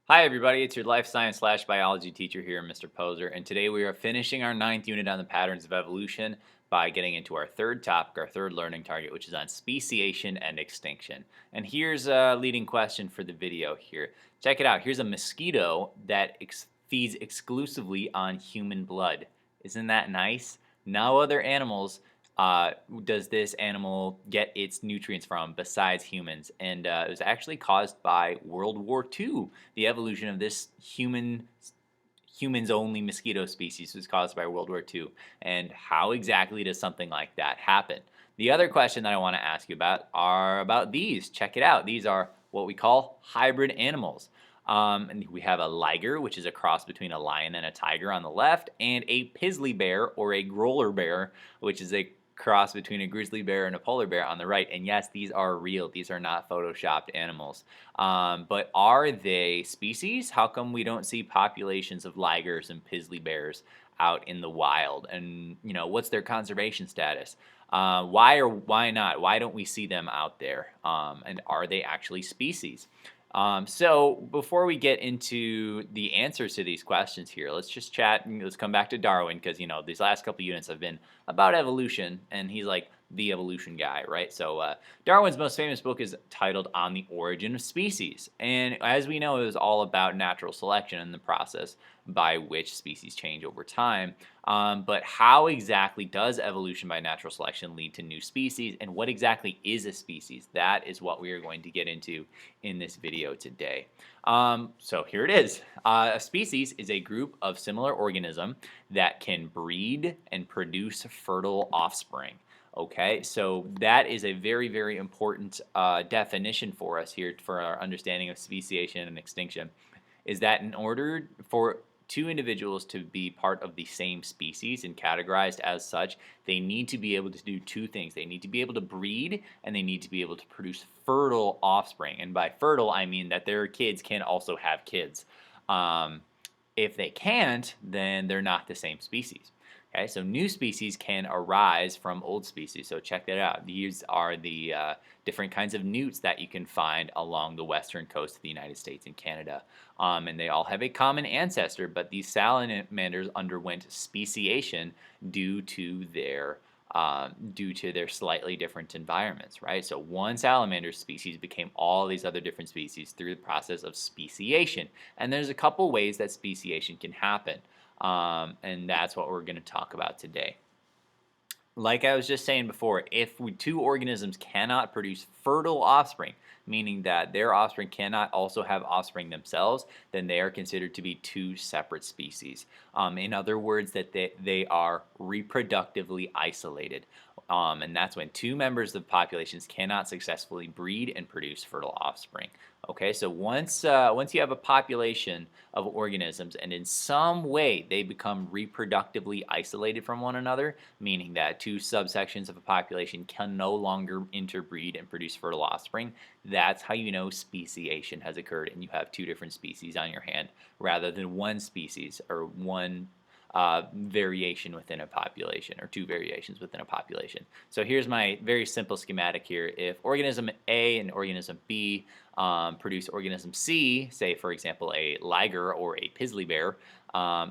Hi everybody, it's your life science slash biology teacher here, Mr. Poser, and today we are finishing our ninth unit on the patterns of evolution by getting into our third topic, our third learning target, which is on speciation and extinction. And here's a leading question for the video here. Check it out. Here's a mosquito that feeds exclusively on human blood. Isn't that nice? No other animals uh, does this animal get its nutrients from besides humans, and it was actually caused by World War II. The evolution of this humans only mosquito species was caused by World War II. And how exactly does something like that happen? The other question that I want to ask you about are about these. Check it out. These are what we call hybrid animals. And we have a liger, which is a cross between a lion and a tiger on the left, and a pizzly bear or a growler bear, which is a cross between a grizzly bear and a polar bear on the right. And yes, these are real. These are not photoshopped animals. But are they species? How come we don't see populations of ligers and pizzly bears out in the wild? And what's their conservation status? Why or why not? Why don't we see them out there? And are they actually species? So before we get into the answers to these questions here, let's just chat and let's come back to Darwin because these last couple units have been about evolution, and he's like the evolution guy, right? So Darwin's most famous book is titled "On the Origin of Species," and as we know, it was all about natural selection and the process by which species change over time. But how exactly does evolution by natural selection lead to new species, and what exactly is a species? That is what we are going to get into in this video today. So here it is. A species is a group of similar organism that can breed and produce fertile offspring. Okay, so that is a very, very important definition for us here for our understanding of speciation and extinction. Is that in order for two individuals to be part of the same species and categorized as such, they need to be able to do two things. They need to be able to breed and they need to be able to produce fertile offspring. And by fertile, I mean that their kids can also have kids. Um, if they can't, then they're not the same species. Okay, so new species can arise from old species. So check that out. These are the different kinds of newts that you can find along the western coast of the United States and Canada. And they all have a common ancestor, but these salamanders underwent speciation due to their slightly different environments, right? So one salamander species became all these other different species through the process of speciation. And there's a couple ways that speciation can happen. And that's what we're going to talk about today. Like I was just saying before, if two organisms cannot produce fertile offspring, meaning that their offspring cannot also have offspring themselves, then they are considered to be two separate species. In other words, that they are reproductively isolated. And that's when two members of populations cannot successfully breed and produce fertile offspring. Okay, so once you have a population of organisms and in some way they become reproductively isolated from one another, meaning that two subsections of a population can no longer interbreed and produce fertile offspring, that's how you know speciation has occurred and you have two different species on your hand rather than one species or one variation within a population or two variations within a population. So here's my very simple schematic here. If organism A and organism B produce organism C, say for example a liger or a pizzly bear,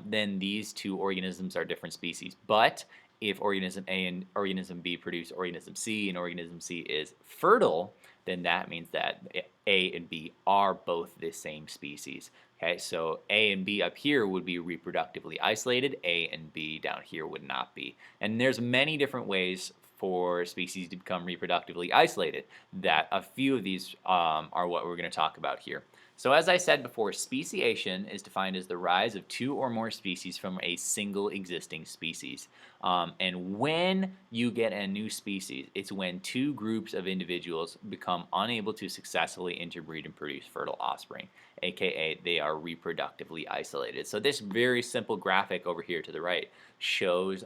then these two organisms are different species. But if organism A and organism B produce organism C and organism C is fertile, then that means that A and B are both the same species. Okay, so A and B up here would be reproductively isolated, A and B down here would not be. And there's many different ways for species to become reproductively isolated. That a few of these are what we're going to talk about here. So as I said before, speciation is defined as the rise of two or more species from a single existing species. And when you get a new species, it's when two groups of individuals become unable to successfully interbreed and produce fertile offspring, aka they are reproductively isolated. So this very simple graphic over here to the right shows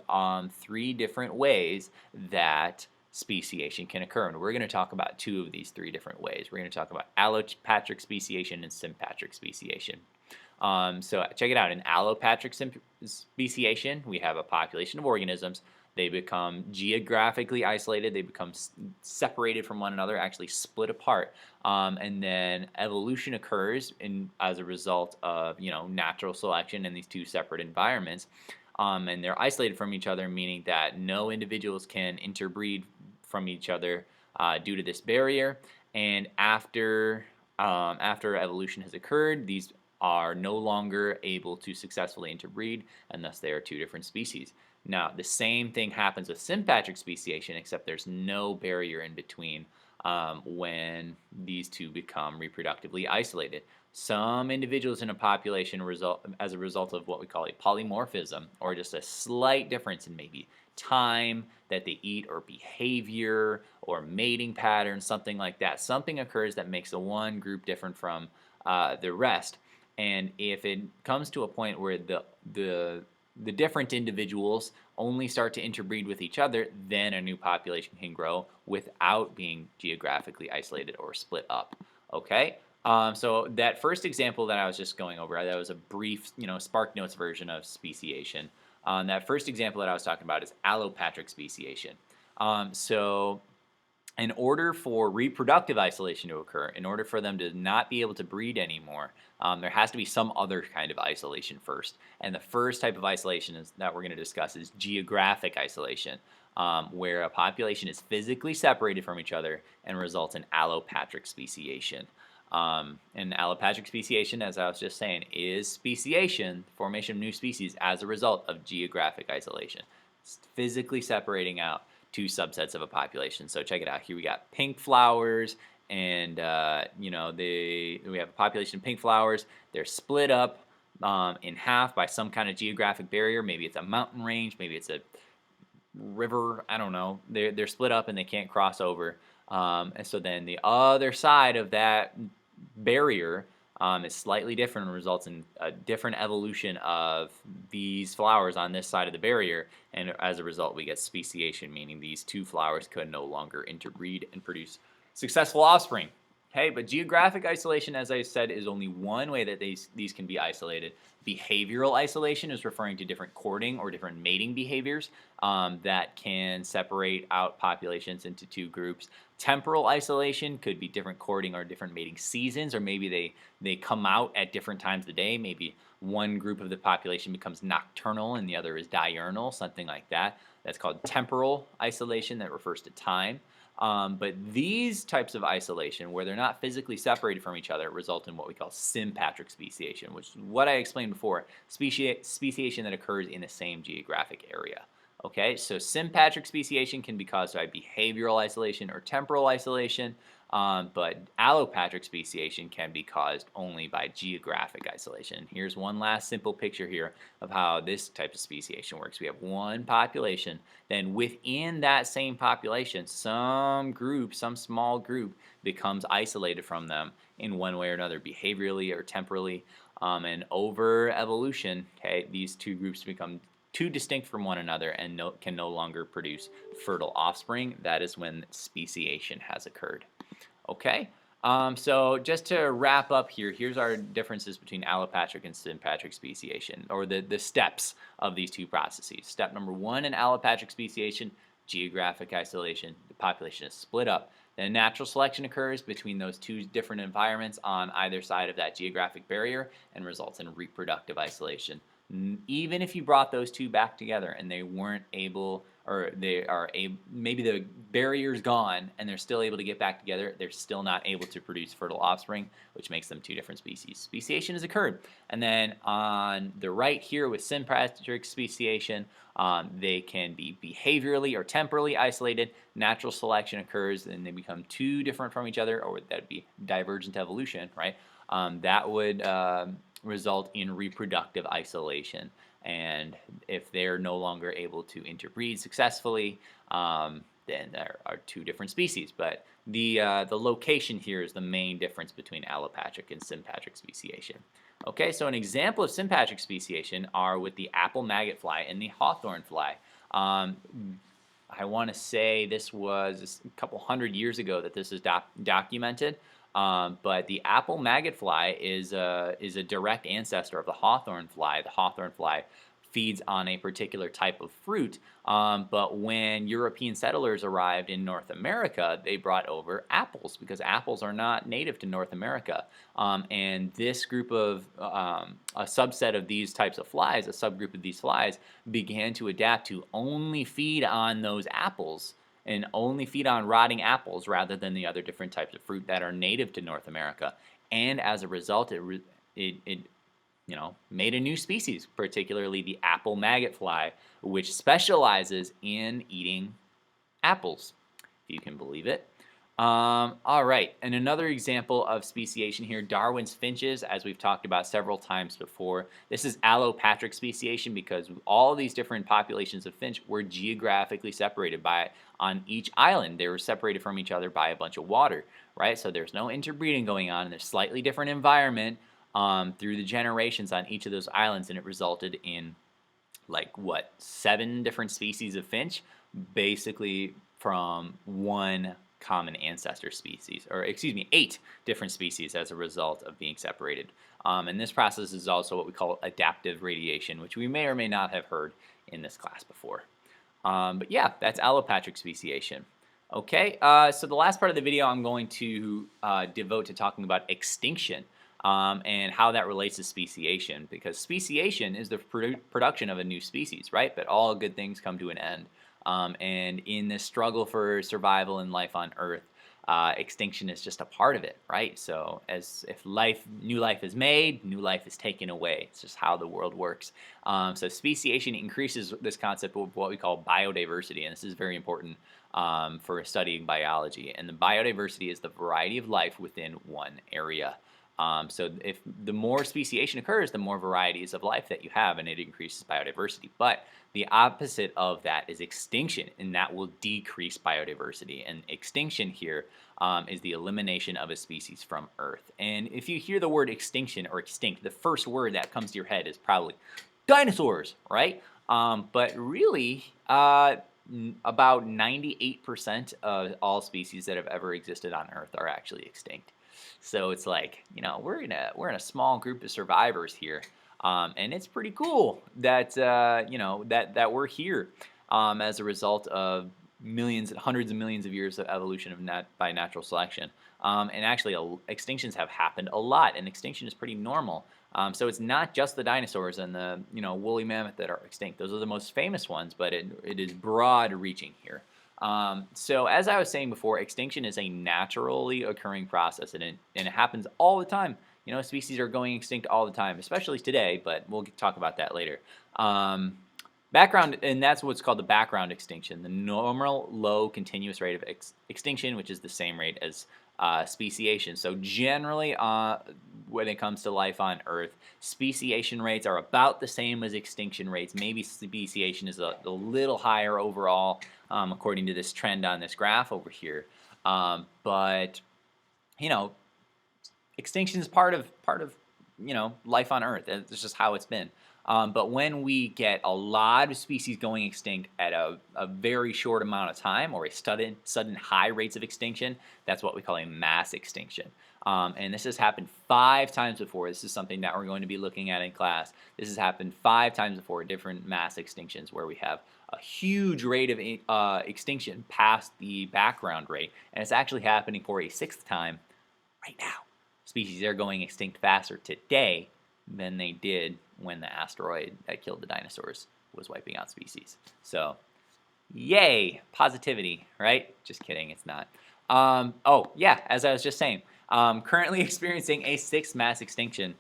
three different ways that speciation can occur. And we're going to talk about two of these three different ways. We're going to talk about allopatric speciation and sympatric speciation. So check it out. In allopatric speciation, we have a population of organisms They become geographically isolated. They become separated from one another, actually split apart. And then evolution occurs as a result of natural selection in these two separate environments. And they're isolated from each other, meaning that no individuals can interbreed from each other due to this barrier. And after evolution has occurred, these are no longer able to successfully interbreed, and thus they are two different species. Now, the same thing happens with sympatric speciation, except there's no barrier in between when these two become reproductively isolated. Some individuals in a population as a result of what we call a polymorphism, or just a slight difference in maybe time that they eat or behavior or mating patterns, something like that. Something occurs that makes the one group different from the rest. And if it comes to a point where the different individuals only start to interbreed with each other, then a new population can grow without being geographically isolated or split up. Okay? So that first example that I was just going over, that was a brief, Spark Notes version of speciation. That first example that I was talking about is allopatric speciation. So in order for reproductive isolation to occur, in order for them to not be able to breed anymore, there has to be some other kind of isolation first. And the first type of isolation that we're going to discuss is geographic isolation, where a population is physically separated from each other and results in allopatric speciation. And allopatric speciation, as I was just saying, is speciation, formation of new species as a result of geographic isolation. It's physically separating out two subsets of a population. So check it out. Here we got pink flowers, and we have a population of pink flowers. They're split up in half by some kind of geographic barrier. Maybe it's a mountain range, maybe it's a river. I don't know. They're split up and they can't cross over. And so then the other side of that barrier is slightly different and results in a different evolution of these flowers on this side of the barrier, and as a result we get speciation, meaning these two flowers could no longer interbreed and produce successful offspring. Okay, but geographic isolation, as I said, is only one way that these can be isolated. Behavioral isolation is referring to different courting or different mating behaviors that can separate out populations into two groups. Temporal isolation could be different courting or different mating seasons, or maybe they come out at different times of the day. Maybe one group of the population becomes nocturnal and the other is diurnal, something like that. That's called temporal isolation, that refers to time. But these types of isolation, where they're not physically separated from each other, result in what we call sympatric speciation, which is what I explained before, speciation that occurs in the same geographic area. Okay, so sympatric speciation can be caused by behavioral isolation or temporal isolation, but allopatric speciation can be caused only by geographic isolation. Here's one last simple picture here of how this type of speciation works. We have one population, then within that same population, some small group becomes isolated from them in one way or another, behaviorally or temporally, and over evolution, okay, these two groups become too distinct from one another and can no longer produce fertile offspring. That is when speciation has occurred. Okay, so just to wrap up here, here's our differences between allopatric and sympatric speciation, or the steps of these two processes. Step number one in allopatric speciation, geographic isolation. The population is split up. Then natural selection occurs between those two different environments on either side of that geographic barrier and results in reproductive isolation. Even if you brought those two back together and they weren't able, or maybe the barrier's gone and they're still able to get back together, they're still not able to produce fertile offspring, which makes them two different species. Speciation has occurred. And then on the right here with sympatric speciation, they can be behaviorally or temporally isolated. Natural selection occurs and they become too different from each other, or that'd be divergent evolution, right? That would result in reproductive isolation, and if they're no longer able to interbreed successfully, then there are two different species. But the location here is the main difference between allopatric and sympatric speciation. Okay, so an example of sympatric speciation are with the apple maggot fly and the hawthorn fly. I want to say this was a couple hundred years ago that this is documented. But the apple maggot fly is a direct ancestor of the hawthorn fly. The hawthorn fly feeds on a particular type of fruit. But when European settlers arrived in North America, they brought over apples because apples are not native to North America. And this group of a subset of these types of flies, a subgroup of these flies, began to adapt to only feed on those apples and only feed on rotting apples rather than the other different types of fruit that are native to North America. And as a result, it made a new species, particularly the apple maggot fly, which specializes in eating apples, if you can believe it. All right, and another example of speciation here, Darwin's finches, as we've talked about several times before. This is allopatric speciation because all of these different populations of finch were geographically separated on each island. They were separated from each other by a bunch of water, right? So there's no interbreeding going on, and there's slightly different environment through the generations on each of those islands, and it resulted in, like, what, 7 different species of finch, basically from one common ancestor species, or excuse me, 8 different species as a result of being separated. And this process is also what we call adaptive radiation, which we may or may not have heard in this class before. But yeah, that's allopatric speciation. Okay, so the last part of the video I'm going to devote to talking about extinction. And how that relates to speciation, because speciation is the production of a new species, right? But all good things come to an end. And in this struggle for survival and life on Earth, extinction is just a part of it, right? So as if new life is made, new life is taken away. It's just how the world works. So speciation increases this concept of what we call biodiversity, and this is very important for studying biology. And the biodiversity is the variety of life within one area. So if the more speciation occurs, the more varieties of life that you have, and it increases biodiversity. But the opposite of that is extinction, and that will decrease biodiversity. And extinction here is the elimination of a species from Earth. And if you hear the word extinction or extinct, the first word that comes to your head is probably dinosaurs, right? But really, about 98% of all species that have ever existed on Earth are actually extinct. So it's like, we're in a small group of survivors here, and it's pretty cool that that we're here as a result of millions and hundreds of millions of years of evolution by natural selection. And actually, extinctions have happened a lot, and extinction is pretty normal. So it's not just the dinosaurs and the woolly mammoth that are extinct. Those are the most famous ones, but it is broad-reaching here. So as I was saying before, extinction is a naturally occurring process, and it happens all the time. Species are going extinct all the time, especially today, but we'll talk about that later. Background, and that's what's called the background extinction, the normal low continuous rate of extinction, which is the same rate as speciation. So generally, when it comes to life on Earth, speciation rates are about the same as extinction rates. Maybe speciation is a little higher overall, according to this trend on this graph over here. But extinction is part of life on Earth. It's just how it's been. But when we get a lot of species going extinct at a very short amount of time, or a sudden high rates of extinction, that's what we call a mass extinction. And this has happened 5 times before. This is something that we're going to be looking at in class. This has happened 5 times before, different mass extinctions, where we have a huge rate of extinction past the background rate. And it's actually happening for a 6th time right now. Species are going extinct faster today than they did when the asteroid that killed the dinosaurs was wiping out species. So, yay, positivity, right? Just kidding, it's not. Oh, yeah, as I was just saying, currently experiencing a 6th mass extinction.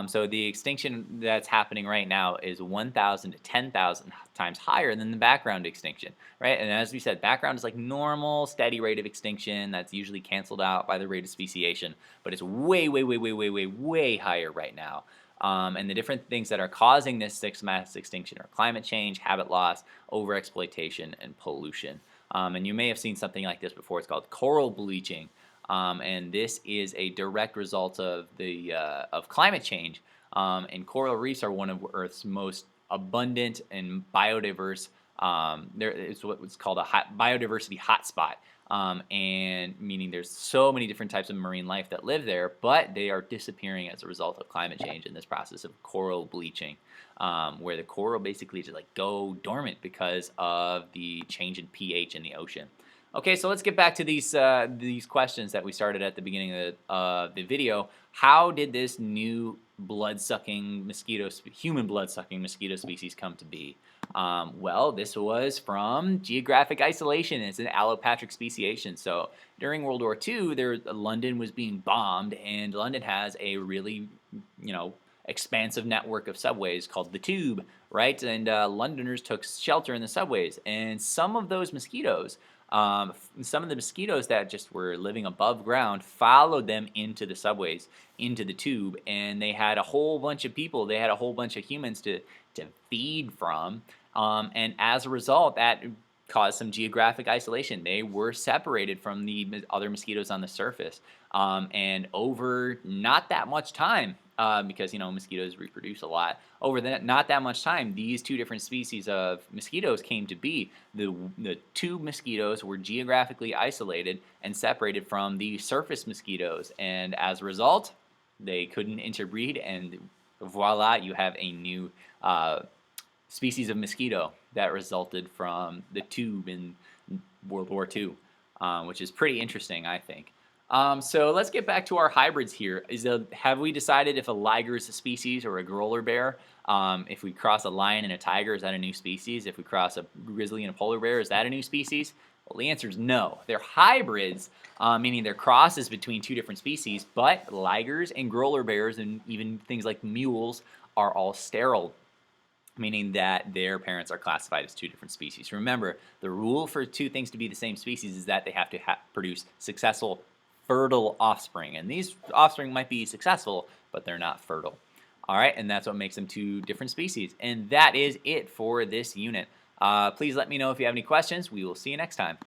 So the extinction that's happening right now is 1,000 to 10,000 times higher than the background extinction, right? And as we said, background is like normal, steady rate of extinction that's usually canceled out by the rate of speciation, but it's way, way, way, way, way, way, way higher right now. And the different things that are causing this 6th mass extinction are climate change, habit loss, overexploitation, and pollution. And you may have seen something like this before. It's called coral bleaching. And this is a direct result of of climate change. And coral reefs are one of Earth's most abundant and biodiverse. There is what's called a biodiversity hotspot. and meaning there's so many different types of marine life that live there, but they are disappearing as a result of climate change and this process of coral bleaching, where the coral basically just like go dormant because of the change in pH in the ocean. Okay, so let's get back to these questions that we started at the beginning of the video. How did this new blood-sucking mosquito, human blood-sucking mosquito species come to be? Well, this was from geographic isolation. It's an allopatric speciation. So during World War II, London was being bombed, and London has a really, expansive network of subways called the Tube, right? And Londoners took shelter in the subways, and some of those mosquitoes. Some of the mosquitoes that just were living above ground followed them into the subways, into the tube, and they had a whole bunch of people, they had a whole bunch of humans to feed from, and as a result, that caused some geographic isolation. They were separated from the other mosquitoes on the surface, and over not that much time, because mosquitoes reproduce a lot. Over not that much time, these two different species of mosquitoes came to be. The tube mosquitoes were geographically isolated and separated from the surface mosquitoes, and as a result, they couldn't interbreed, and voila, you have a new species of mosquito that resulted from the tube in World War II, which is pretty interesting, I think. So let's get back to our hybrids here. Have we decided if a liger is a species or a growler bear? If we cross a lion and a tiger, is that a new species? If we cross a grizzly and a polar bear, is that a new species? Well, the answer is no. They're hybrids, meaning they're crosses between two different species, but ligers and growler bears and even things like mules are all sterile, meaning that their parents are classified as two different species. Remember, the rule for two things to be the same species is that they have to produce successful, fertile offspring. And these offspring might be successful, but they're not fertile. All right, and that's what makes them two different species. And that is it for this unit. Please let me know if you have any questions. We will see you next time.